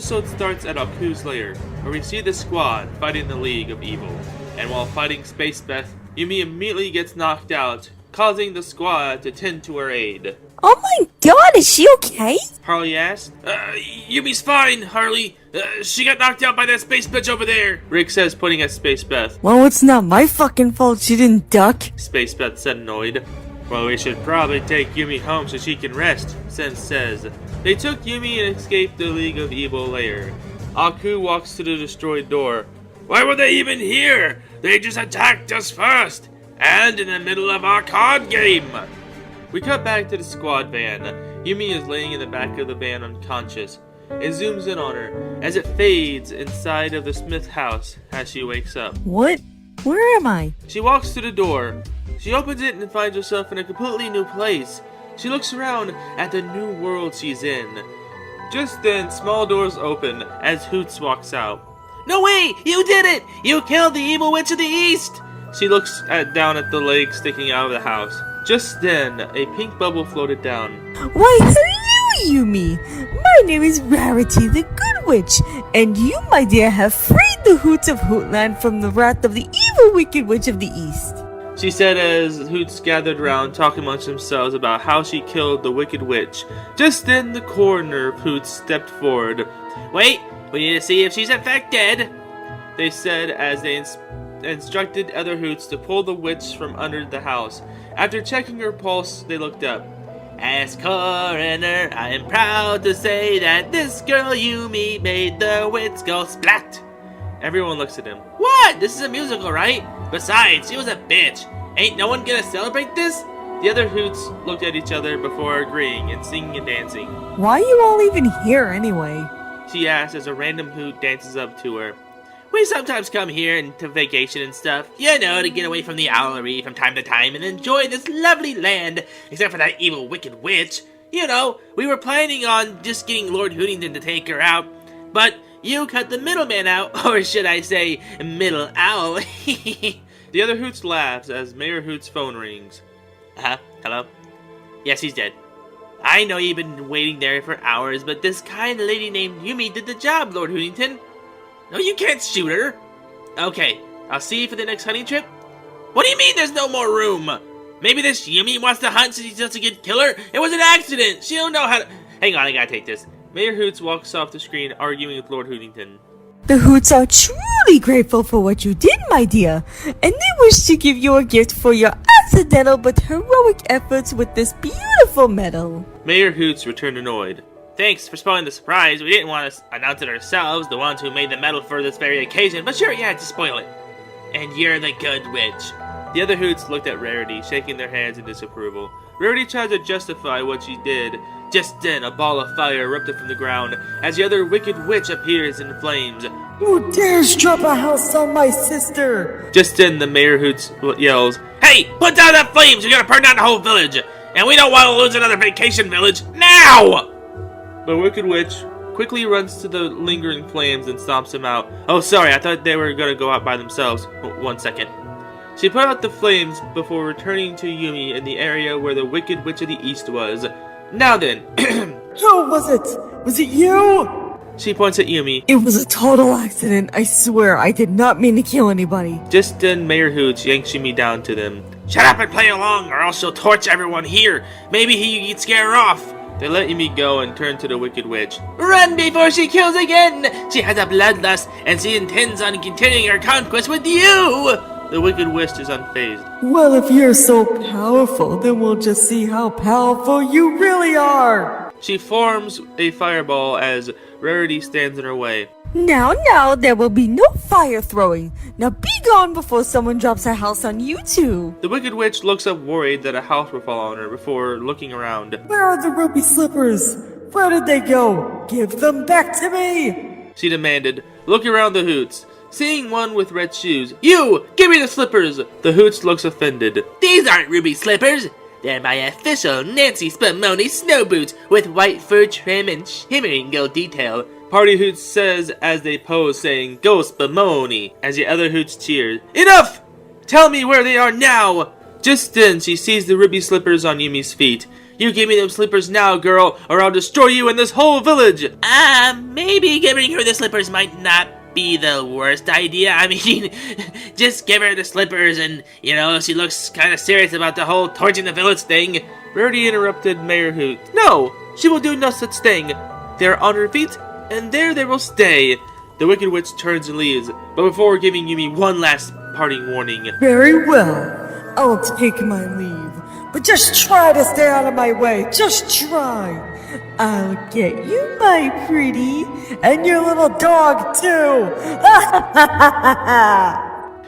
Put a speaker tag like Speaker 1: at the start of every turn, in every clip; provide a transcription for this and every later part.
Speaker 1: episode starts at Aku's lair, where we see the squad fighting the League of Evil. And while fighting Space Beth, Yumi immediately gets knocked out, causing the squad to tend to her aid.
Speaker 2: Oh my god, is she okay?
Speaker 1: Harley asked. Yumi's fine, Harley. She got knocked out by that space bitch over there, Rick says, pointing at Space Beth.
Speaker 2: Well, it's not my fucking fault she didn't duck,
Speaker 1: Space Beth said, annoyed. Well, we should probably take Yumi home so she can rest, Sen says. They took Yumi and escaped the League of Evil lair. Aku walks to the destroyed door. Why were they even here? They just attacked us first, and in the middle of our card game. We cut back to the squad van. Yumi is laying in the back of the van unconscious. It zooms in on her as it fades inside of the Smith house as she wakes up.
Speaker 2: What? Where am I?
Speaker 1: She walks to the door. She opens it and finds herself in a completely new place. She looks around at the new world she's in. Just then, small doors open as Hoots walks out. No way! You did it! You killed the evil witch of the east! She looks down at the leg sticking out of the house. Just then, a pink bubble floated down.
Speaker 2: Why, hello, Yumi! My name is Rarity the Good Witch, and you, my dear, have freed the Hoots of Hootland from the wrath of the evil wicked witch of the east.
Speaker 1: She said as Hoots gathered round talking amongst themselves about how she killed the wicked witch. Just then the coroner of Hoots stepped forward. Wait, we need to see if she's infected, they said as they instructed other Hoots to pull the witch from under the house. After checking her pulse, they looked up. As coroner, I am proud to say that this girl Yumi made the witch go splat. Everyone looks at him. What? This is a musical, right? Besides, she was a bitch. Ain't no one gonna celebrate this? The other Hoots looked at each other before agreeing and singing and dancing.
Speaker 2: Why are you all even here anyway?
Speaker 1: She asked as a random Hoot dances up to her. We sometimes come here to vacation and stuff, you know, to get away from the owlery from time to time and enjoy this lovely land, except for that evil wicked witch. You know, we were planning on just getting Lord Hootington to take her out, but you cut the middleman out, or should I say, middle owl. The other Hoots laughs as Mayor Hoot's phone rings. Hello? Yes, he's dead. I know you've been waiting there for hours, but this kind lady named Yumi did the job, Lord Hootington. No, you can't shoot her. Okay, I'll see you for the next hunting trip. What do you mean there's no more room? Maybe this Yumi wants to hunt so she doesn't get killer? It was an accident. She don't know how to... Hang on, I gotta take this. Mayor Hoots walks off the screen arguing with Lord Hootington.
Speaker 2: The Hoots are truly grateful for what you did, my dear, and they wish to give you a gift for your accidental but heroic efforts with this beautiful medal.
Speaker 1: Mayor Hoots returned annoyed. Thanks for spoiling the surprise. We didn't want to announce it ourselves, the ones who made the medal for this very occasion, but sure, yeah, just spoil it. And you're the good witch. The other Hoots looked at Rarity, shaking their heads in disapproval. Rarity tried to justify what she did. Just then, a ball of fire erupted from the ground as the other wicked witch appears in flames.
Speaker 2: Who dares drop a house on my sister?
Speaker 1: Just then, the Mayor Hoots yells, Hey, put down that flames! You're gonna burn down the whole village! And we don't want to lose another vacation village, now! The wicked witch quickly runs to the lingering flames and stomps them out. Oh, sorry, I thought they were gonna go out by themselves. 1 second. She put out the flames before returning to Yumi in the area where the wicked witch of the east was. Now then.
Speaker 2: Who was it? Was it you?
Speaker 1: She points at Yumi.
Speaker 2: It was a total accident. I swear, I did not mean to kill anybody.
Speaker 1: Just then, Mayor Hoots yanks Yumi down to them. Shut up and play along, or else she'll torch everyone here. Maybe he can scare her off. They let Yumi go and turn to the wicked witch. Run before she kills again! She has a bloodlust, and she intends on continuing her conquest with you! The wicked witch is unfazed.
Speaker 2: Well, if you're so powerful, then we'll just see how powerful you really are!
Speaker 1: She forms a fireball as Rarity stands in her way.
Speaker 2: Now, there will be no fire throwing. Now be gone before someone drops a house on you two.
Speaker 1: The wicked witch looks up worried that a house will fall on her before looking around.
Speaker 2: Where are the ruby slippers? Where did they go? Give them back to me!
Speaker 1: She demanded, looking around the Hoots. Seeing one with red shoes. You! Give me the slippers! The Hoots looks offended. These aren't ruby slippers! They're my official Nancy Spumoni snow boots with white fur trim and shimmering gold detail. Party Hoots says as they pose saying, Go Spumoni! As the other Hoots cheers. Enough! Tell me where they are now! Just then she sees the ruby slippers on Yumi's feet. You give me them slippers now, girl, or I'll destroy you and this whole village! Maybe giving her the slippers might not be the worst idea. I mean, just give her the slippers and, she looks kind of serious about the whole torching the village thing. Rarity interrupted Mayor Hoot. No, she will do no such thing. They are on her feet, and there they will stay. The Wicked Witch turns and leaves, but before giving Yumi one last parting warning.
Speaker 2: Very well. I'll take my leave. But just try to stay out of my way. Just try. I'll get you, my pretty. And your little dog, too.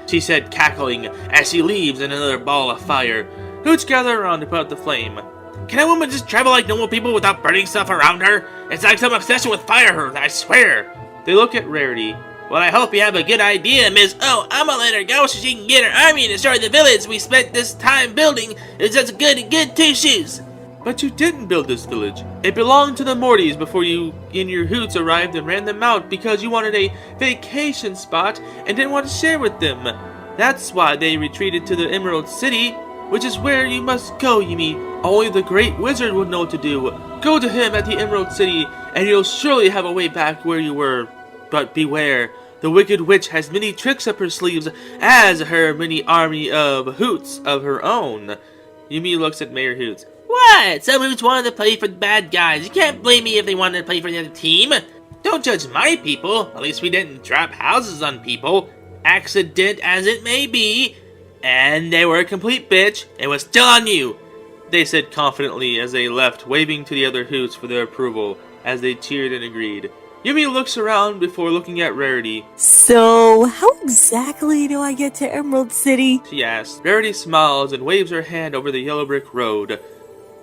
Speaker 1: She said, cackling, as she leaves in another ball of fire. Hoots gather around to put out the flame. Can a woman just travel like normal people without burning stuff around her? It's like some obsession with fire, I swear. They look at Rarity. Well, I hope you have a good idea, Miss. Oh, I'ma let her go so she can get her army and destroy the village we spent this time building. It's just good 2 shoes.
Speaker 3: But you didn't build this village. It belonged to the Mortys before you and your Hoots arrived and ran them out because you wanted a vacation spot and didn't want to share with them. That's why they retreated to the Emerald City, which is where you must go, Yumi. Only the Great Wizard would know what to do. Go to him at the Emerald City, and you'll surely have a way back where you were. But beware, the Wicked Witch has many tricks up her sleeves, as her mini army of Hoots of her own. Yumi looks at Mayor Hoots.
Speaker 1: What? Some Hoots wanted to play for the bad guys. You can't blame me if they wanted to play for the other team. Don't judge my people. At least we didn't drop houses on people. Accident as it may be. And they were a complete bitch. It was still on you.
Speaker 3: They said confidently as they left, waving to the other Hoots for their approval, as they cheered and agreed. Yumi looks around before looking at Rarity.
Speaker 2: So, how exactly do I get to Emerald City?
Speaker 3: She asks. Rarity smiles and waves her hand over the yellow brick road.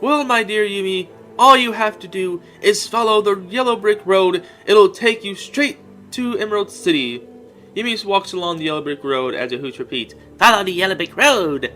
Speaker 3: Well, my dear Yumi, all you have to do is follow the yellow brick road. It'll take you straight to Emerald City. Yumi walks along the yellow brick road as a Hoot repeats,
Speaker 1: Follow the yellow brick road.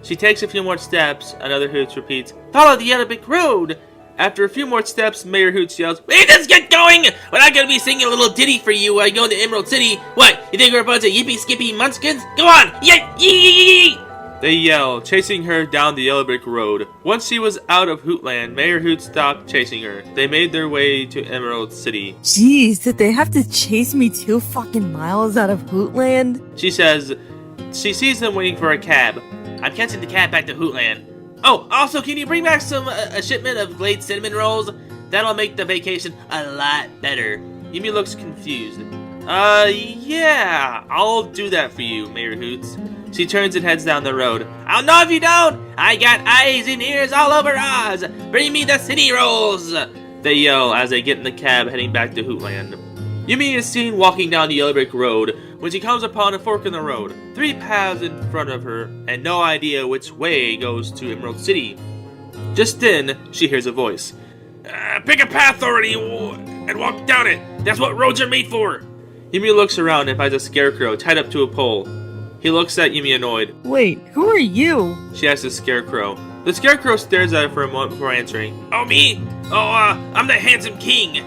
Speaker 3: She takes a few more steps. Another Hoot repeats, Follow the yellow brick road. After a few more steps, Mayor Hoots yells,
Speaker 1: Wait, let's get going! We're not gonna be singing a little ditty for you while you go to Emerald City. What, you think we're a bunch of yippee-skippy munchkins? Go on! Yee!
Speaker 3: They yell, chasing her down the yellow brick road. Once she was out of Hootland, Mayor Hoot stopped chasing her. They made their way to Emerald City.
Speaker 2: Jeez, did they have to chase me 2 fucking miles out of Hootland?
Speaker 3: She says she sees them waiting for a cab.
Speaker 1: I'm catching the cab back to Hootland. Oh, also, can you bring back a shipment of Glade cinnamon rolls? That'll make the vacation a lot better.
Speaker 3: Yumi looks confused. Yeah, I'll do that for you, Mayor Hoots. She turns and heads down the road.
Speaker 1: I'll know if you don't! I got eyes and ears all over Oz! Bring me the city rolls!
Speaker 3: They yell as they get in the cab heading back to Hootland. Yumi is seen walking down the yellow brick road when she comes upon a fork in the road. 3 paths in front of her, and no idea which way goes to Emerald City. Just then, she hears a voice.
Speaker 1: Pick a path already and walk down it. That's what roads are made for.
Speaker 3: Yumi looks around and finds a scarecrow tied up to a pole. He looks at Yumi annoyed.
Speaker 2: Wait, who are you?
Speaker 3: She asks the scarecrow. The scarecrow stares at her for a moment before answering.
Speaker 1: Oh, me? I'm the handsome king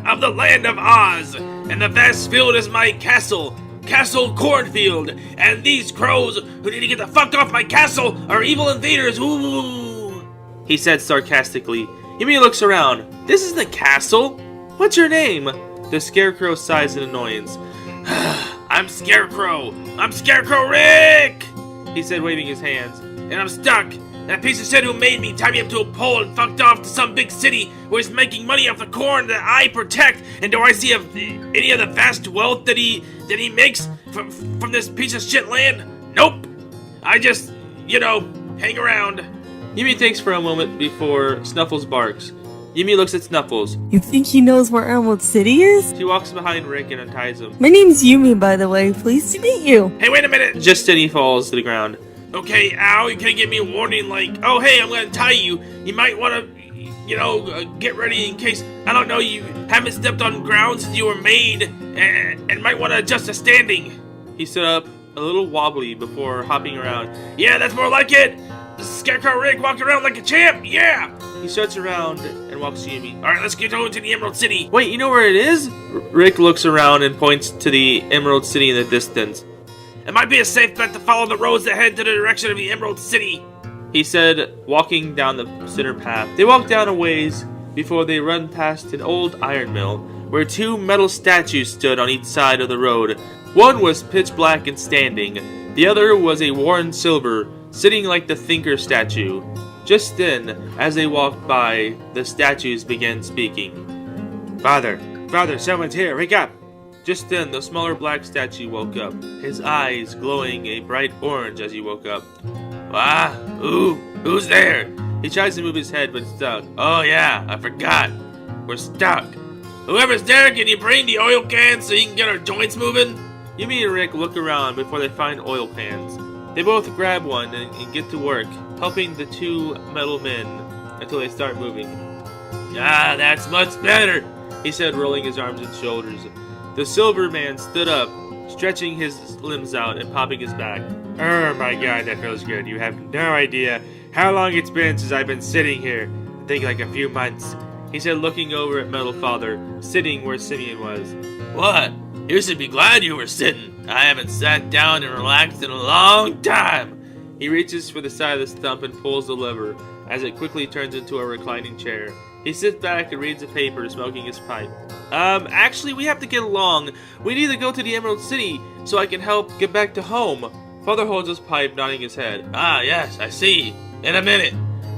Speaker 1: of the land of Oz, and the vast field is my castle, Castle Cornfield, and these crows who need to get the fuck off my castle are evil invaders, ooh!
Speaker 3: He said sarcastically. Yumi looks around. This is the castle? What's your name? The scarecrow sighs in annoyance.
Speaker 1: I'm Scarecrow Rick!
Speaker 3: He said, waving his hands.
Speaker 1: And I'm stuck. That piece of shit who made me tied me up to a pole and fucked off to some big city where he's making money off the corn that I protect. And do I see any of the vast wealth that he makes from this piece of shit land? Nope. I just, hang around.
Speaker 3: Yumi thinks for a moment before Snuffles barks. Yumi looks at Snuffles.
Speaker 2: You think he knows where Emerald City is?
Speaker 3: She walks behind Rick and unties him.
Speaker 2: My name's Yumi, by the way. Pleased to meet you.
Speaker 1: Hey, wait a minute.
Speaker 3: Just then he falls to the ground.
Speaker 1: Okay, ow, you can't give me a warning like, oh, hey, I'm gonna tie you. You might want to, get ready in case, I don't know, you haven't stepped on ground since you were made and might want to adjust the standing.
Speaker 3: He stood up, a little wobbly before hopping around.
Speaker 1: Yeah, that's more like it. Scarecrow Rick walked around like a champ, yeah.
Speaker 3: He starts around and walks to Yumi.
Speaker 1: Alright, let's get going to the Emerald City.
Speaker 3: Wait, you know where it is? Rick looks around and points to the Emerald City in the distance.
Speaker 1: It might be a safe bet to follow the roads that head to the direction of the Emerald City.
Speaker 3: he said, walking down the center path. They walk down a ways before they run past an old iron mill, where two metal statues stood on each side of the road. One was pitch black and standing. The other was a worn silver, sitting like the thinker statue. Just then, as they walked by, the statues began speaking. Father, someone's here, wake up! Just then, the smaller black statue woke up, his eyes glowing a bright orange as he woke up. Ah, who's there? He tries to move his head, but it's stuck. Oh yeah, I forgot. We're stuck. Whoever's there, can you bring the oil cans so you can get our joints moving? Yumi and Rick look around before they find oil pans. They both grab one and get to work, helping the two metal men until they start moving. Ah, that's much better, he said, rolling his arms and shoulders. The silver man stood up, stretching his limbs out and popping his back. Oh my god, that feels good. You have no idea how long it's been since I've been sitting here. I think like a few months, he said, looking over at Metal Father, sitting where Simeon was. What? You should be glad you were sitting. I haven't sat down and relaxed in a long time. He reaches for the side of the stump and pulls the lever, as it quickly turns into a reclining chair. He sits back and reads a paper, smoking his pipe. Actually, we have to get along. We need to go to the Emerald City so I can help get back to home. Father holds his pipe, nodding his head. Ah, yes, I see. In a minute.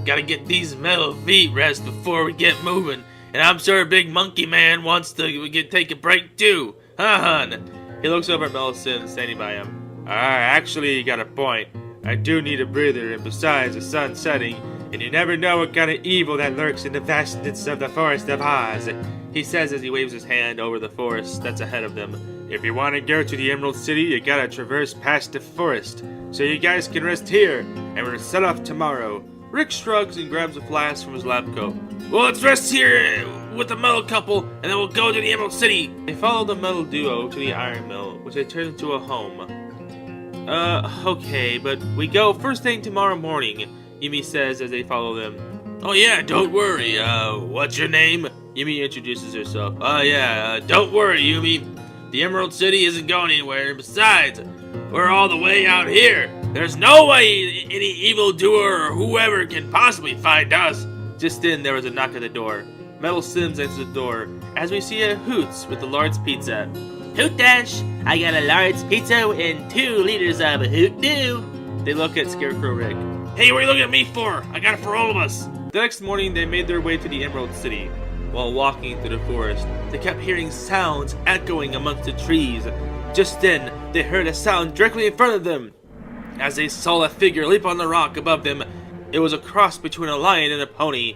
Speaker 3: Gotta get these metal feet rest before we get moving. And I'm sure Big Monkey Man wants to take a break too. Huh, hun? He looks over at Metal Sims, standing by him. Actually, you got a point. I do need a breather, and besides, the sun's setting, and you never know what kind of evil that lurks in the vastness of the Forest of Oz, he says as he waves his hand over the forest that's ahead of them. If you want to go to the Emerald City, you gotta traverse past the forest, so you guys can rest here, and we'll set off tomorrow. Rick shrugs and grabs a flask from his lab coat. Well, let's rest here with the metal couple, and then we'll go to the Emerald City. They follow the metal duo to the iron mill, which they turn into a home. Okay, but we go first thing tomorrow morning, Yumi says as they follow them. Oh yeah, don't worry, what's your name? Yumi introduces herself. Don't worry, Yumi. The Emerald City isn't going anywhere, and besides, we're all the way out here. There's no way any evildoer or whoever can possibly find us. Just then, there was a knock at the door. Metal Sims enters the door, as we see a Hoots with a large pizza. Hoot Dash, I got a large pizza and 2 liters of Hoot Dew. They look at Scarecrow Rick. Hey, what are you looking at me for? I got it for all of us. The next morning, they made their way to the Emerald City. While walking through the forest, they kept hearing sounds echoing amongst the trees. Just then, they heard a sound directly in front of them. As they saw a figure leap on the rock above them, it was a cross between a lion and a pony.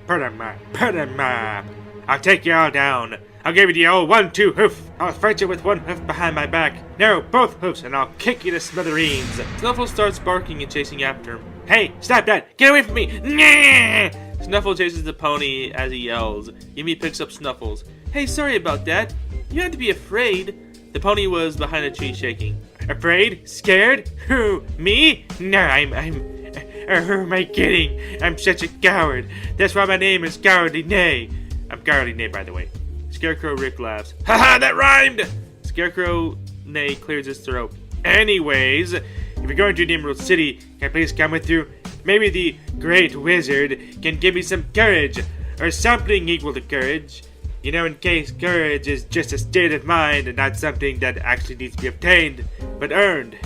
Speaker 3: Put 'em up. I'll take you all down. I'll give you the old 1-2 hoof. I'll fight you with 1 hoof behind my back. No, both hoofs, and I'll kick you to smithereens. Snuffle starts barking and chasing after him. Hey, stop that! Get away from me! Nah! Snuffle chases the pony as he yells. Yumi picks up Snuffles. Hey, sorry about that. You had to be afraid. The pony was behind a tree shaking. Afraid? Scared? Who? Me? No, who am I kidding? I'm such a coward. That's why my name is Cowardly Nay. I'm Cowardly Nay, by the way. Scarecrow Rick laughs. Haha, that rhymed! Scarecrow Nay clears his throat. Anyways, if you're going to the Emerald City, can I please come with you? Maybe the Great Wizard can give me some courage, or something equal to courage. You know, in case courage is just a state of mind and not something that actually needs to be obtained, but earned.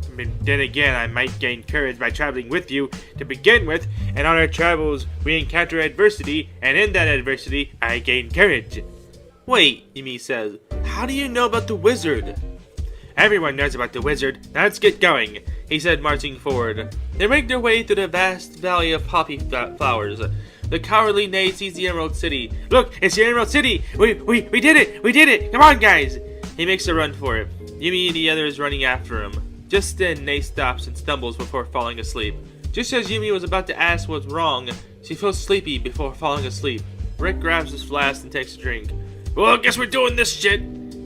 Speaker 3: I mean, then again, I might gain courage by traveling with you to begin with, and on our travels, we encounter adversity, and in that adversity, I gain courage. Wait, Yumi says, how do you know about the wizard? Everyone knows about the wizard. Now let's get going, he said, marching forward. They make their way through the vast valley of poppy flowers. The Cowardly Nay sees the Emerald City. Look, it's the Emerald City! We did it! We did it! Come on, guys! He makes a run for it. Yumi and the others running after him. Just then, Nay stops and stumbles before falling asleep. Just as Yumi was about to ask what's wrong, she feels sleepy before falling asleep. Rick grabs his flask and takes a drink. Well, I guess we're doing this shit!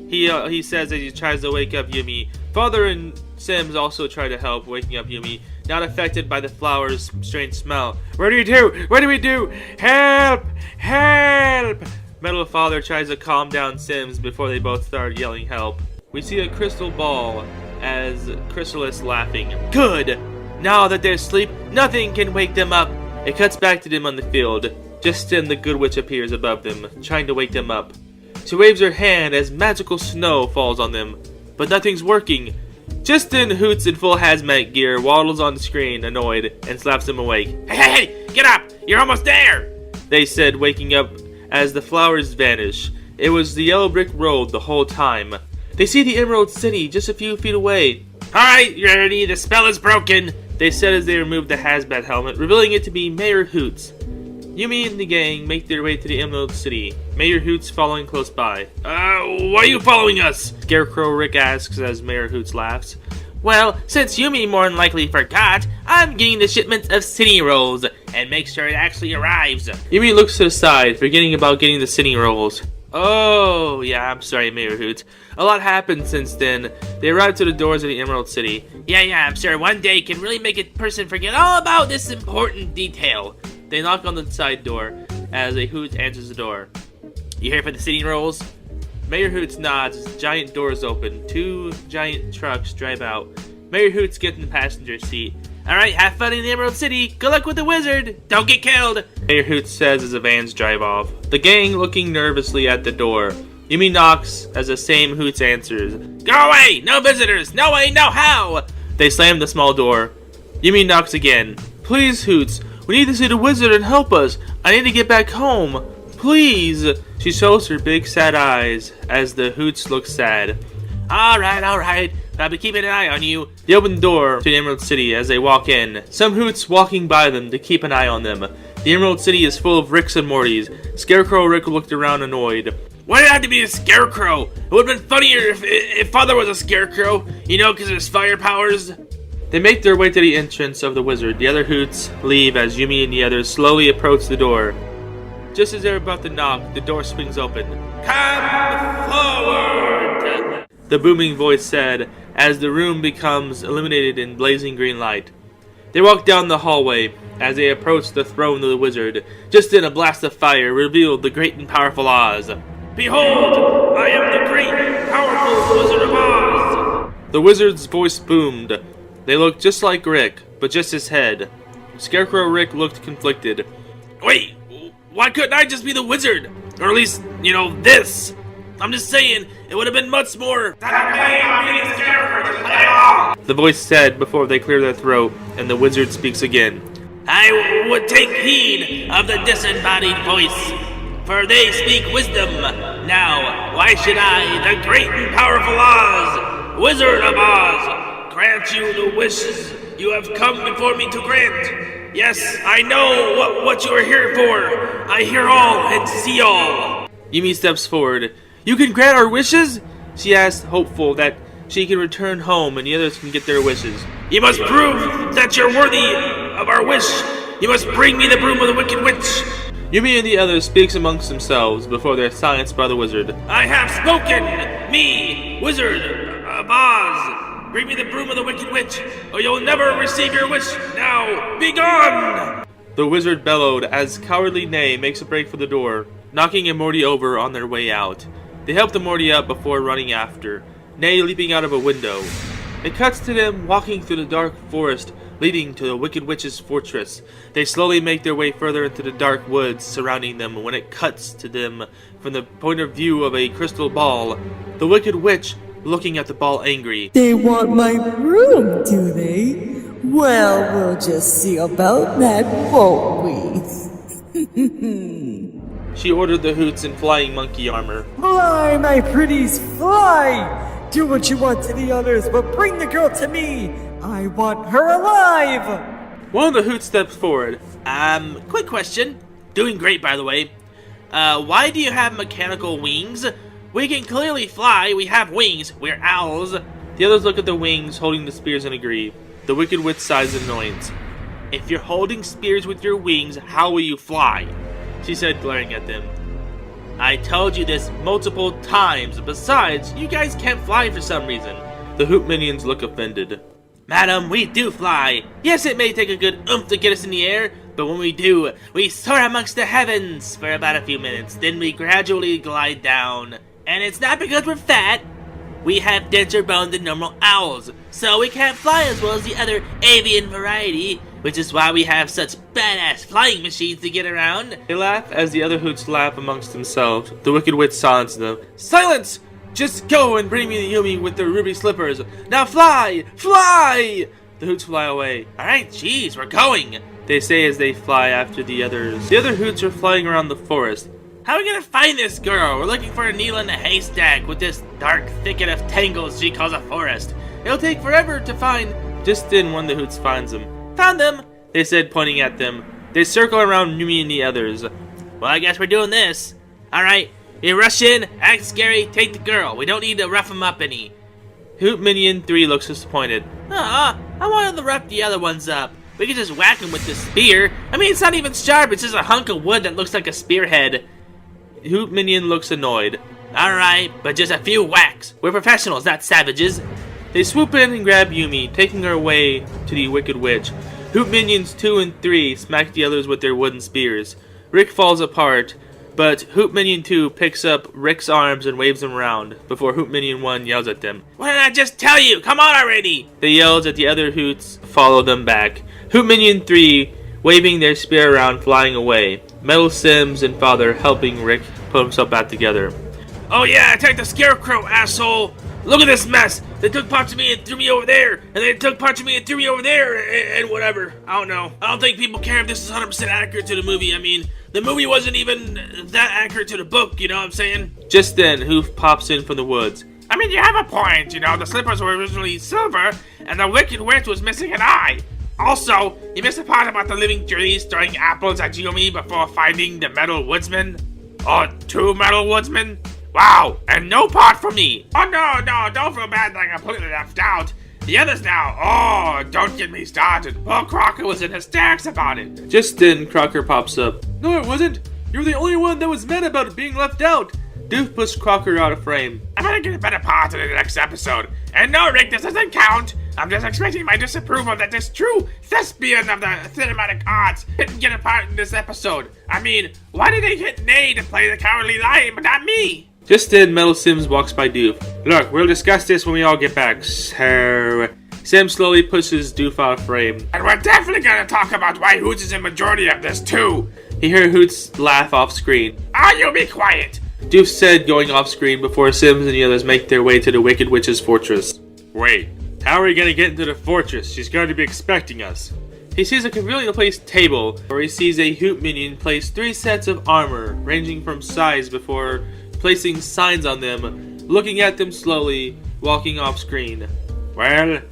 Speaker 3: He says as he tries to wake up Yumi. Father and Sims also try to help waking up Yumi, not affected by the flower's strange smell. What do we do? What do we do? Help! Help! Metal Father tries to calm down Sims before they both start yelling help. We see a crystal ball as Chrysalis laughing. Good! Now that they're asleep, nothing can wake them up. It cuts back to them on the field. Just then the good witch appears above them, trying to wake them up. She waves her hand as magical snow falls on them, but nothing's working. Just then Hoots in full hazmat gear waddles on the screen, annoyed, and slaps them awake.
Speaker 1: Hey, get up! You're almost there!
Speaker 3: They said, waking up as the flowers vanish. It was the yellow brick road the whole time. They see the Emerald City just a few feet away.
Speaker 1: Alright, you're ready, the spell is broken!
Speaker 3: They said as they removed the hazmat helmet, revealing it to be Mayor Hoots. Yumi and the gang make their way to the Emerald City, Mayor Hoots following close by.
Speaker 1: Why are you following us?
Speaker 3: Scarecrow Rick asks as Mayor Hoots laughs.
Speaker 1: Well, since Yumi more than likely forgot, I'm getting the shipment of city rolls, and make sure it actually arrives.
Speaker 3: Yumi looks to the side, forgetting about getting the city rolls. Oh, yeah, I'm sorry, Mayor Hoots. A lot happened since then. They arrived to the doors of the Emerald City.
Speaker 1: Yeah, I'm sure one day can really make a person forget all about this important detail.
Speaker 3: They knock on the side door as a Hoot answers the door.
Speaker 1: You here for the city rolls?
Speaker 3: Mayor Hoots nods as giant doors open. 2 giant trucks drive out. Mayor Hoots gets in the passenger seat.
Speaker 1: Alright, have fun in the Emerald City. Good luck with the wizard. Don't get killed.
Speaker 3: Mayor Hoots says as the vans drive off. The gang looking nervously at the door. Yumi knocks as the same Hoots answers.
Speaker 1: Go away! No visitors! No way, no how!
Speaker 3: They slam the small door. Yumi knocks again. Please, Hoots. We need to see the wizard and help us. I need to get back home. Please. She shows her big sad eyes as the Hoots look sad.
Speaker 1: Alright. I'll be keeping an eye on you.
Speaker 3: They open the door to the Emerald City as they walk in. Some Hoots walking by them to keep an eye on them. The Emerald City is full of Ricks and Mortys. Scarecrow Rick looked around annoyed.
Speaker 1: Why did it have to be a scarecrow? It would have been funnier if Father was a scarecrow. You know, because there's fire powers.
Speaker 3: They make their way to the entrance of the wizard. The other Hoots leave as Yumi and the others slowly approach the door. Just as they're about to knock, the door swings open.
Speaker 1: Come forward!
Speaker 3: The booming voice said as the room becomes illuminated in blazing green light. They walk down the hallway as they approach the throne of the wizard. Just then a blast of fire revealed the great and powerful Oz.
Speaker 1: Behold, I am the great and powerful Wizard of Oz!
Speaker 3: The wizard's voice boomed. They looked just like Rick, but just his head. Scarecrow Rick looked conflicted.
Speaker 1: Wait, why couldn't I just be the wizard? Or at least, this? I'm just saying, it would have been much more...
Speaker 3: The voice said before they clear their throat, and the wizard speaks again.
Speaker 1: I would take heed of the disembodied voice, for they speak wisdom. Now, why should I, the great and powerful Oz, Wizard of Oz, grant you the wishes you have come before me to grant? Yes, I know what you are here for. I hear all and see all.
Speaker 3: Yumi steps forward. You can grant our wishes? She asked, hopeful that she can return home and the others can get their wishes.
Speaker 1: You must prove that you're worthy of our wish. You must bring me the broom of the Wicked Witch.
Speaker 3: Yumi and the others speaks amongst themselves before they're silenced by the wizard.
Speaker 1: I have spoken! Me, Wizard of Oz! Bring me the broom of the Wicked Witch, or you'll never receive your wish! Now, be gone!
Speaker 3: The wizard bellowed as Cowardly Nay makes a break for the door, knocking a Morty over on their way out. They help the Morty up before running after, Nay leaping out of a window. It cuts to them walking through the dark forest, leading to the Wicked Witch's fortress. They slowly make their way further into the dark woods surrounding them when it cuts to them from the point of view of a crystal ball. The Wicked Witch looking at the ball angry.
Speaker 2: They want my broom, do they? Well, we'll just see about that, won't we?
Speaker 3: She ordered the Hoots in flying monkey armor.
Speaker 2: Fly, my pretties, fly! Do what you want to the others, but bring the girl to me! I want her alive!
Speaker 3: One of the Hoots steps forward.
Speaker 1: Quick question. Doing great, by the way. Why do you have mechanical wings? We can clearly fly, we have wings, we're owls.
Speaker 3: The others look at the wings, holding the spears, and agree. The Wicked Witch sighs in annoyance.
Speaker 1: If you're holding spears with your wings, how will you fly?
Speaker 3: She said, glaring at them.
Speaker 1: I told you this multiple times. Besides, you guys can't fly for some reason.
Speaker 3: The Hoot minions look offended.
Speaker 1: Madam, we do fly. Yes, it may take a good oomph to get us in the air, but when we do, we soar amongst the heavens for about a few minutes. Then we gradually glide down. And it's not because we're fat. we have denser bones than normal owls, so we can't fly as well as the other avian variety, which is why we have such badass flying machines to get around.
Speaker 3: They laugh as the other hoots laugh amongst themselves. The Wicked Witch silences them. Silence! Just go and bring me the Yumi with the ruby slippers. Now fly! Fly! The hoots fly away.
Speaker 1: Alright, geez, we're going,
Speaker 3: they say as they fly after the others. The other hoots are flying around the forest.
Speaker 1: How are we gonna find this girl? We're looking for a needle in a haystack with this dark thicket of tangles she calls a forest. It'll take forever to find.
Speaker 3: Just then one of the hoots finds them.
Speaker 1: Found them,
Speaker 3: They said, pointing at them. They circle around Yumi and the others.
Speaker 1: Well, I guess we're doing this. Alright, you rush in, act scary, take the girl. We don't need to rough them up any.
Speaker 3: Hoot Minion 3 looks disappointed.
Speaker 1: I wanted to rough the other ones up. We could just whack them with this spear. I mean, it's not even sharp, it's just a hunk of wood that looks like a spearhead.
Speaker 3: Hoot Minion looks annoyed.
Speaker 1: Alright, but just a few whacks. We're professionals, not savages.
Speaker 3: They swoop in and grab Yumi, taking her away to the Wicked Witch. Hoot Minions 2 and 3 smack the others with their wooden spears. Rick falls apart, but Hoot Minion 2 picks up Rick's arms and waves them around, before Hoot Minion 1 yells at them.
Speaker 1: What did I just tell you? Come on already!
Speaker 3: They yell at the other Hoots, follow them back. Hoot Minion 3 waving their spear around, flying away. Metal Sims and Father helping Rick put himself back together.
Speaker 1: Oh yeah, take the scarecrow, asshole! Look at this mess! They took parts of me and threw me over there, and they took parts of me and threw me over there, and whatever. I don't know. I don't think people care if this is 100% accurate to the movie. I mean, the movie wasn't even that accurate to the book, you know what I'm saying?
Speaker 3: Just then, Hoof pops in from the woods.
Speaker 1: I mean, you have a point, you know, the slippers were originally silver, and the Wicked Witch was missing an eye. Also, you missed the part about the living trees throwing apples at Yumi before finding the metal woodsman. Or 2 metal woodsmen. Wow, and no part for me. Oh no, don't feel bad that I completely left out. The others now, oh, don't get me started. Poor Crocker was in hysterics about it.
Speaker 3: Just then, Crocker pops up. No, it wasn't. You're the only one that was mad about it being left out. Doof pushed Crocker out of frame.
Speaker 1: I'm gonna get a better part in the next episode. And no, Rick, this doesn't count. I'm just expressing my disapproval that this true thespian of the cinematic arts didn't get a part in this episode. I mean, why did they get Nay to play the cowardly lion but not me?
Speaker 3: Just then, Metal Sims walks by Doof. Look, we'll discuss this when we all get back, sir. Sim slowly pushes Doof out of frame.
Speaker 1: And we're definitely gonna talk about why Hoots is in majority of this too.
Speaker 3: He heard Hoots laugh off screen.
Speaker 1: You be quiet.
Speaker 3: Doof said, going off screen before Sims and the others make their way to the Wicked Witch's fortress. Wait, how are we gonna get into the fortress? She's going to be expecting us. He sees a conveniently placed table where he sees a Hoot Minion place 3 sets of armor, ranging from size before placing signs on them, looking at them slowly, walking off screen. Well,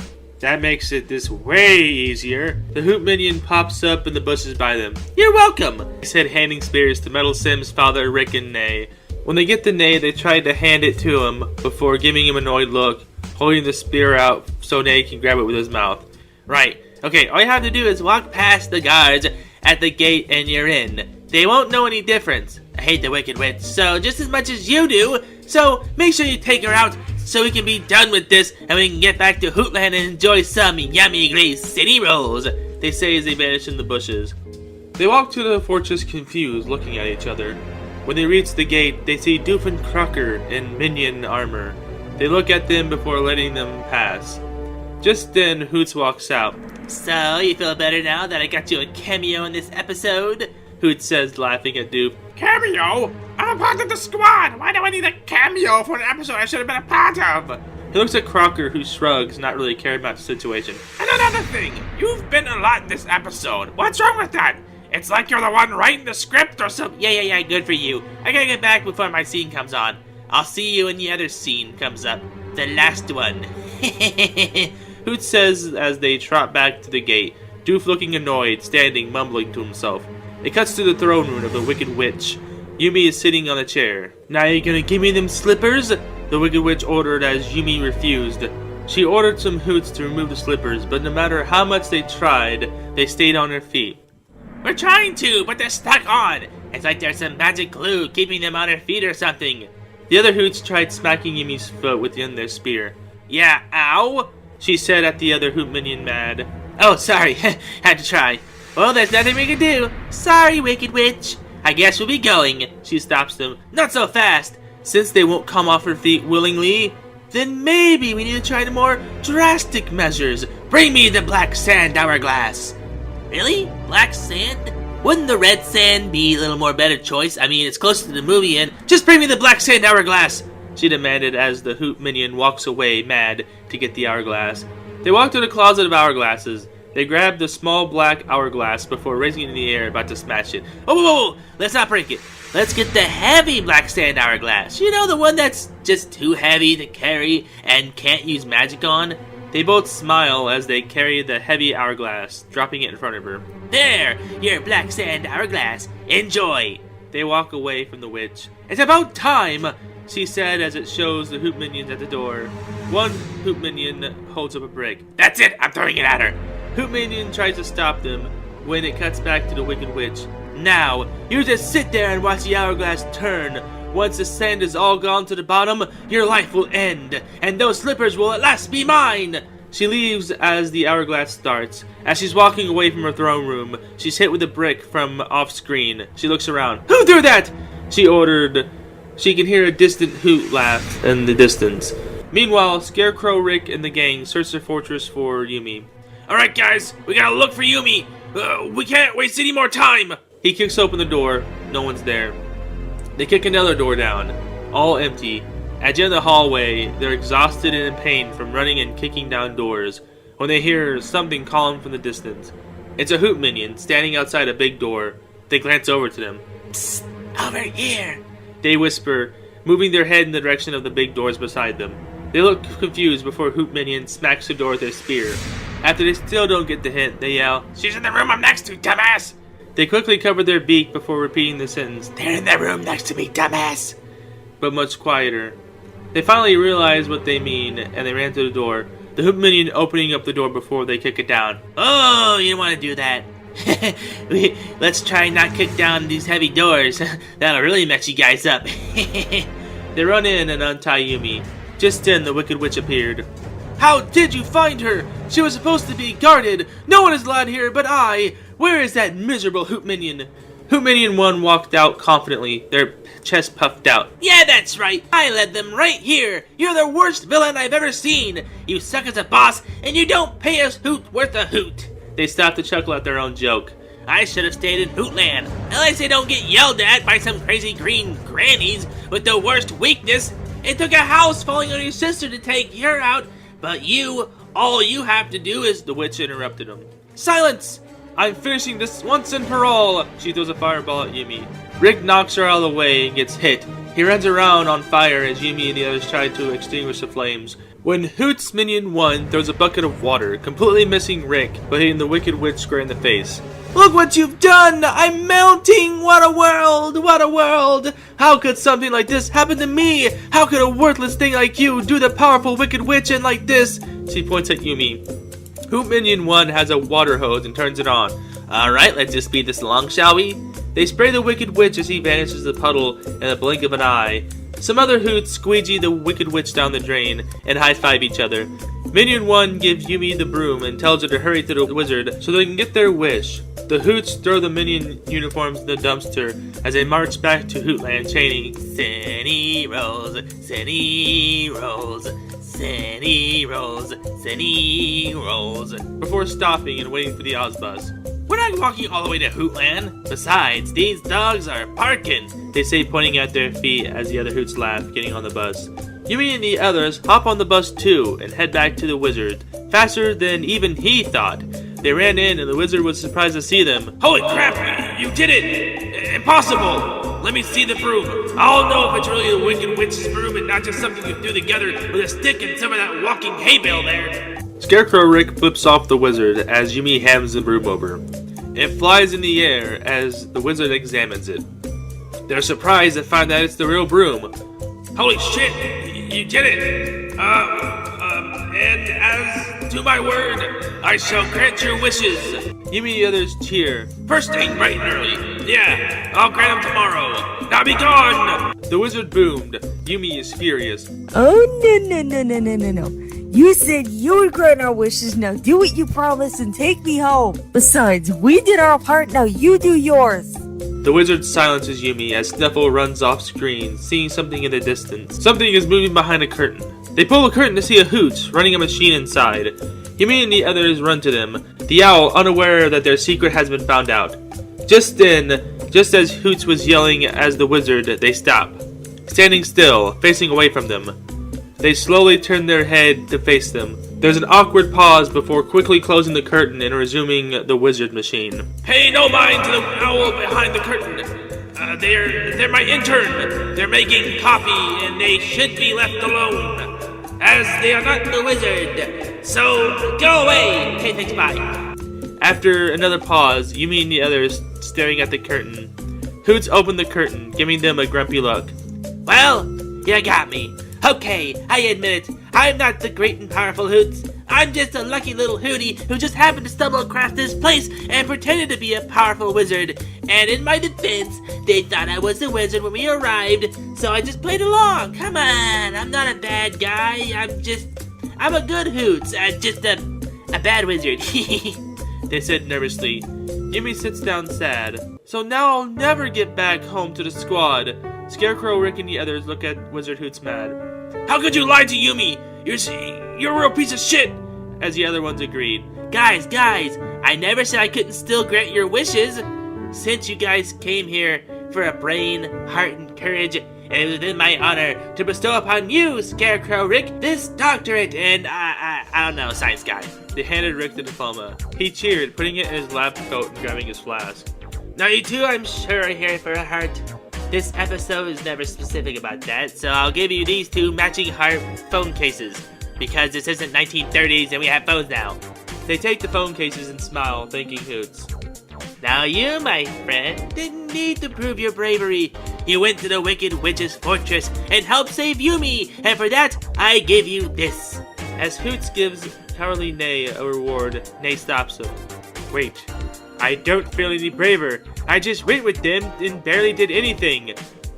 Speaker 3: that makes it this way easier. The Hoot Minion pops up in the bushes by them. You're welcome, he said, handing spears to Metal Sims, Father, Rick, and Nay. When they get the Nay, they tried to hand it to him before giving him an annoyed look, holding the spear out so Nay can grab it with his mouth. Right, okay, all you have to do is walk past the guards at the gate and you're in. They won't know any difference. I hate the Wicked Witch, so just as much as you do, so make sure you take her out so we can be done with this and we can get back to Hootland and enjoy some yummy Gray City rolls, they say as they vanish in the bushes. They walk to the fortress confused, looking at each other. When they reach the gate, they see Doof and Crocker in minion armor. They look at them before letting them pass. Just then, Hoots walks out.
Speaker 1: So, you feel better now that I got you a cameo in this episode?
Speaker 3: Hoots says, laughing at Doof.
Speaker 1: Cameo? I'm a part of the squad! Why do I need a cameo for an episode I should have been a part of?
Speaker 3: He looks at Crocker, who shrugs, not really caring about the situation.
Speaker 1: And another thing, you've been a lot in this episode. What's wrong with that? It's like you're the one writing the script or something. Yeah, good for you. I gotta get back before my scene comes on. I'll see you when the other scene comes up. The last one.
Speaker 3: Hoots says as they trot back to the gate, Doof looking annoyed, standing, mumbling to himself. It cuts to the throne room of the Wicked Witch. Yumi is sitting on a chair. Now you gonna give me them slippers? The Wicked Witch ordered as Yumi refused. She ordered some Hoots to remove the slippers, but no matter how much they tried, they stayed on their feet.
Speaker 1: We're trying to, but they're stuck on. It's like there's some magic glue keeping them on their feet or something.
Speaker 3: The other Hoots tried smacking Yumi's foot with the end of their spear.
Speaker 1: Yeah, ow,
Speaker 3: she said at the other Hoot Minion mad.
Speaker 1: Oh, sorry, had to try. Well, there's nothing we can do. Sorry, Wicked Witch. I guess we'll be going.
Speaker 3: She stops them.
Speaker 1: Not so fast.
Speaker 3: Since they won't come off her feet willingly,
Speaker 1: then maybe we need to try the more drastic measures. Bring me the black sand hourglass. Really? Black sand? Wouldn't the red sand be a little more better choice? I mean, it's closer to the movie and... Just bring me the black sand hourglass, she demanded as the Hoot Minion walks away mad to get the hourglass. They walk to the closet of hourglasses. They grab the small black hourglass before raising it in the air, about to smash it. Oh, whoa, whoa, let's not break it. Let's get the heavy black sand hourglass. You know, the one that's just too heavy to carry and can't use magic on? They both smile as they carry the heavy hourglass, dropping it in front of her. There, your black sand hourglass. Enjoy. They walk away from the witch. It's about time, she said as it shows the Hoot Minions at the door. One Hoot Minion holds up a brick. That's it, I'm throwing it at her. Hoot Minion tries to stop them when it cuts back to the Wicked Witch. Now, you just sit there and watch the hourglass turn. Once the sand is all gone to the bottom, your life will end, and those slippers will at last be mine! She leaves as the hourglass starts. As she's walking away from her throne room, she's hit with a brick from off-screen. She looks around. Who threw that? She ordered. She can hear a distant hoot laugh in the distance. Meanwhile, Scarecrow, Rick, and the gang search the fortress for Yumi. Alright guys, we gotta look for Yumi! We can't waste any more time! He kicks open the door. No one's there. They kick another door down. All empty. At the end of the hallway, they're exhausted and in pain from running and kicking down doors when they hear something calling from the distance. It's a Hoot Minion standing outside a big door. They glance over to them. Psst, over here, they whisper, moving their head in the direction of the big doors beside them. They look confused before Hoot Minion smacks the door with their spear. After they still don't get the hint, they yell, "She's in the room I'm next to, dumbass!" They quickly cover their beak before repeating the sentence, "They're in the room next to me, dumbass!" But much quieter. They finally realize what they mean, and they ran to the door, the Hoot Minion opening up the door before they kick it down. Oh, you don't want to do that. Let's try and not kick down these heavy doors. That'll really mess you guys up. They run in and untie Yumi. Just then, the Wicked Witch appeared. How did you find her? She was supposed to be guarded. No one is allowed here but I. Where is that miserable Hoot Minion? Hoot Minion 1 walked out confidently, their chest puffed out. Yeah, that's right. I led them right here. You're the worst villain I've ever seen. You suck as a boss, and you don't pay us hoot worth a hoot. They stopped to chuckle at their own joke. I should have stayed in Hootland. At least they don't get yelled at by some crazy green grannies with the worst weakness. It took a house falling on your sister to take her out, but all you have to do is... The witch interrupted him. Silence! I'm finishing this once and for all! She throws a fireball at Yumi. Rick knocks her out of the way and gets hit. He runs around on fire as Yumi and the others try to extinguish the flames. When Hoot's Minion 1 throws a bucket of water, completely missing Rick, but hitting the Wicked Witch square in the face. Look what you've done! I'm melting! What a world! What a world! How could something like this happen to me? How could a worthless thing like you do the powerful Wicked Witch in like this? She points at Yumi. Hoot Minion 1 has a water hose and turns it on. Alright, let's just speed this along, shall we? They spray the Wicked Witch as he vanishes the puddle in a blink of an eye. Some other Hoots squeegee the Wicked Witch down the drain and high-five each other. Minion 1 gives Yumi the broom and tells her to hurry to the wizard so they can get their wish. The Hoots throw the Minion uniforms in the dumpster as they march back to Hootland chanting, Cinny Rolls, Cinny Rolls, Cinny Rolls, Cinny Rolls, before stopping and waiting for the Ozbus. We're not walking all the way to Hootland. Besides, these dogs are parking, they say, pointing at their feet as the other Hoots laugh, getting on the bus. Yumi and the others hop on the bus too and head back to the wizard, faster than even he thought. They ran in and the wizard was surprised to see them. Holy crap! You did it! Impossible! Let me see the broom. I'll know if it's really the Wicked Witch's broom and not just something you threw together with a stick and some of that walking hay bale there. Scarecrow Rick flips off the wizard as Yumi hands the broom over. It flies in the air as the wizard examines it. They're surprised to find that it's the real broom. Holy shit! You did it! And as to my word, I shall grant your wishes. Yumi and the others cheer. First thing bright and early. Yeah, I'll grant them tomorrow. Now be gone! The wizard boomed. Yumi is furious.
Speaker 2: Oh, no. You said you would grant our wishes, now do what you promised and take me home. Besides, we did our part, now you do yours.
Speaker 3: The wizard silences Yumi as Snuffle runs off screen, seeing something in the distance. Something is moving behind a curtain. They pull the curtain to see a Hoots running a machine inside. Yumi and the others run to them, the owl unaware that their secret has been found out. Just then, just as Hoots was yelling as the wizard, they stop, standing still, facing away from them. They slowly turn their head to face them. There's an awkward pause before quickly closing the curtain and resuming the wizard machine. Pay no mind to the owl behind the curtain. They're my intern. They're making coffee and they should be left alone, as they are not the wizard. So go away.
Speaker 1: Okay, thanks, bye.
Speaker 3: After another pause, Yumi and the others staring at the curtain. Hoots opened the curtain, giving them a grumpy look.
Speaker 1: Well, you got me. Okay, I admit it. I'm not the great and powerful Hoots. I'm just a lucky little hootie who just happened to stumble across this place and pretended to be a powerful wizard. And in my defense, they thought I was the wizard when we arrived, so I just played along. Come on, I'm not a bad guy. I'm a good Hoots. Just a bad wizard.
Speaker 3: They said nervously. Yumi sits down sad. So now I'll never get back home to the squad. Scarecrow, Rick, and the others look at Wizard Hoots mad. How could you lie to Yumi? You're a real piece of shit! As the other ones agreed.
Speaker 1: Guys, I never said I couldn't still grant your wishes. Since you guys came here for a brain, heart, and courage, it is within my honor to bestow upon you, Scarecrow Rick, this doctorate and, I don't know, science guy.
Speaker 3: They handed Rick the diploma. He cheered, putting it in his lab coat and grabbing his flask.
Speaker 1: Now you two, I'm sure, are here for a heart. This episode is never specific about that, so I'll give you these two matching heart phone cases, because this isn't 1930s and we have phones now.
Speaker 3: They take the phone cases and smile, thanking Hoots.
Speaker 1: Now you, my friend, didn't need to prove your bravery. You went to the Wicked Witch's fortress and helped save Yumi, and for that, I give you this.
Speaker 3: As Hoots gives Cowardly Nay a reward, Nay stops him. Wait, I don't feel any braver. I just went with them and barely did anything.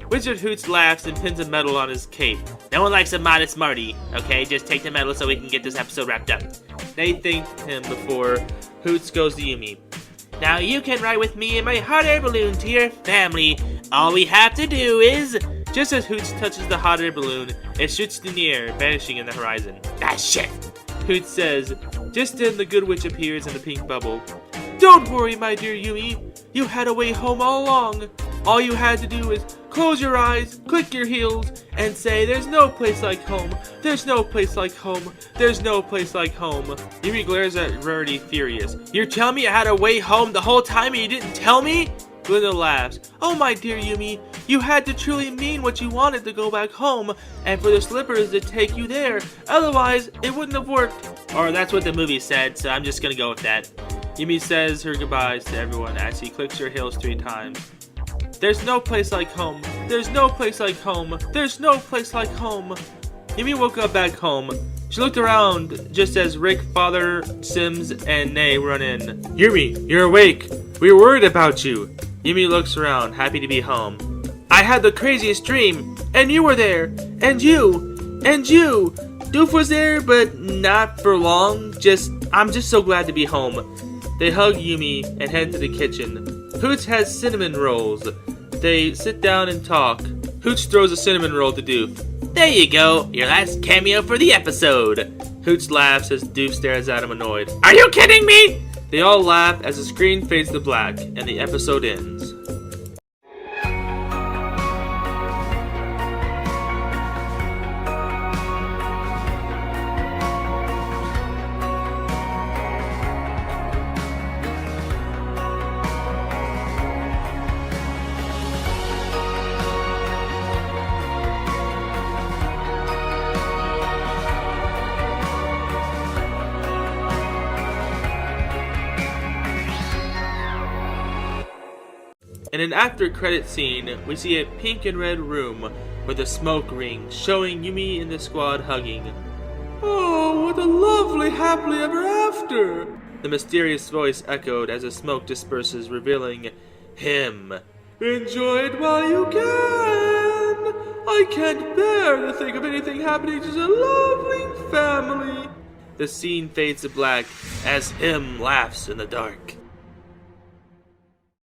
Speaker 3: Wizard Hoots laughs and pins a medal on his cape.
Speaker 1: No one likes a modest Marty, okay? Just take the medal so we can get this episode wrapped up.
Speaker 3: Nay thanked him before Hoots goes to Yumi.
Speaker 1: Now you can ride with me in my hot air balloon to your family. All we have to do is...
Speaker 3: Just as Hoots touches the hot air balloon, it shoots in the air, vanishing in the horizon.
Speaker 1: Ah, shit!
Speaker 3: Hoots says. Just then the Good Witch appears in the pink bubble. Don't worry, my dear Yumi. You had a way home all along. All you had to do is close your eyes, click your heels, and say, there's no place like home. There's no place like home. There's no place like home. Yumi glares at Rarity, furious. You're telling me I had a way home the whole time and you didn't tell me? Glinda laughs. Oh, my dear Yumi, you had to truly mean what you wanted to go back home, and for the slippers to take you there. Otherwise, it wouldn't have worked.
Speaker 1: Or that's what the movie said, so I'm just gonna go with that.
Speaker 3: Yumi says her goodbyes to everyone as she clicks her heels 3 times. There's no place like home. There's no place like home. There's no place like home. Yumi woke up back home. She looked around just as Rick, Father, Sims, and Nay run in. Yumi, you're awake. We were worried about you. Yumi looks around, happy to be home. I had the craziest dream, and you were there, and you, and you. Doof was there, but not for long. I'm just so glad to be home. They hug Yumi and head to the kitchen. Hoots has cinnamon rolls. They sit down and talk. Hoots throws a cinnamon roll to Doof.
Speaker 1: There you go, your last cameo for the episode.
Speaker 3: Hoots laughs as Doof stares at him annoyed.
Speaker 1: Are you kidding me?
Speaker 3: They all laugh as the screen fades to black and the episode ends. In an after-credit scene, we see a pink and red room with a smoke ring showing Yumi and the squad hugging. Oh, what a lovely happily ever after! The mysterious voice echoed as the smoke disperses, revealing him. Enjoy it while you can! I can't bear to think of anything happening to a lovely family! The scene fades to black as him laughs in the dark.